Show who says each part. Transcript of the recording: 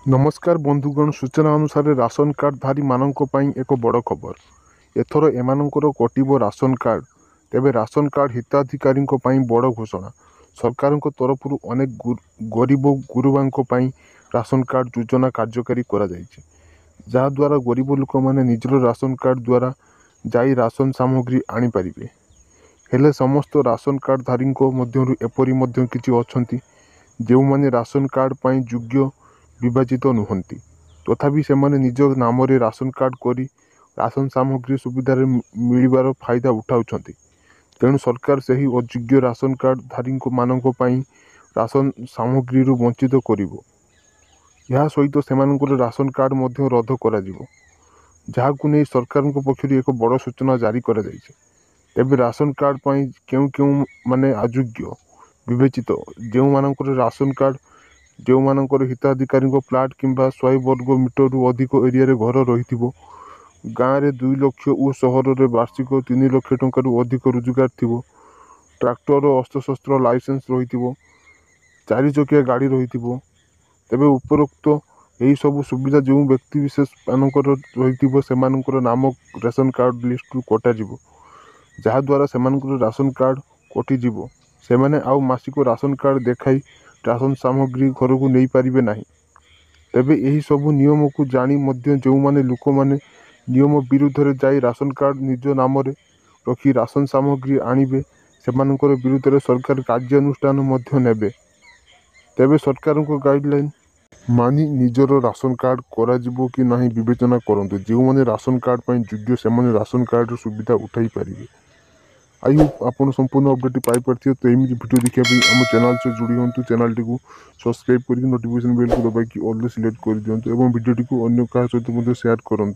Speaker 1: नमस्कार बंधुगण सूचना अनुसार राशन कार्डधारी मानक एक बड़ खबर एथर एमानकर कटिब राशन कार्ड तेबे राशन कार्ड हिताधिकारी बड़ घोषणा सरकार तरफ अनेक गरीब गुरुबा राशन कार्ड योजना कार्यकारी जहाद्वारा गरीब लोक मैंने निजर राशन कार्ड द्वारा जाई राशन सामग्री आनीपारे हेले समस्त राशन कार्डधारी एपरी किसी अच्छा जो मैंने राशन कार्ड पर योग्य विभाजित नुहति तथापि से निज नाम राशन कार्ड करी राशन सामग्री सुविधा मिलबार फायदा उठाऊँ तेणु सरकार से ही अयोग्य राशन कार्डधारी मानक राशन सामग्री वंचित कर सहित से राशन कार्ड रद्द कर नहीं सरकार पक्ष एक बड़ सूचना जारी कर तेबे राशन कार्ड पर क्यों माने अयोग्य विवेचित जो मानकर राशन कार्ड जो मानकर हिताधिकारी प्लाट किंबा 100 वर्ग मीटर रु अधिक एरिया रे घर रही गाँव में 2 लाख और सहर में वार्षिक 3 लाख टंका अधिक रोजगार थी ट्रैक्टर अस्त्रशस्त्र लाइसेंस रही 4 चकिया गाड़ी रही तेबे उपरोक्त यही सब सुविधा जो व्यक्ति विशेष मानकर रही से नाम राशन कार्ड लिस्ट कटा जहाद्वारा से राशन कार्ड कटिज से मैंने आउ मासिक राशन कार्ड देखाई राशन सामग्री घर को नहीं पारे ना तेबे यही सब नियम को जानी जो माने लोक माने नियम विरुद्ध रे जाई राशन कार्ड निज नाम रखी राशन सामग्री आणिबे से विरुद्ध रे सरकार कार्यानुष्ठान नेबे तेबे सरकार को गाइडलाइन मानी निजर राशन कार्ड करा जिवो कि नहीं विवेचना करंतु जो माने राशन कार्ड पर योग्य से माने राशन कार्ड सुविधा उठाई पारिबे। आई होप आपन संपूर्ण अपडेट पाई पार्थियो तो एमि वीडियो देखिया आम चैनल से जुड़ी हूँ चैनल टी सब्सक्राइब करके नोटिफिकेशन बेल को दबाई ऑल सिलेक्ट कर दिंतु और वीडियो टी अन्य क्या सहित शेयर करूँ।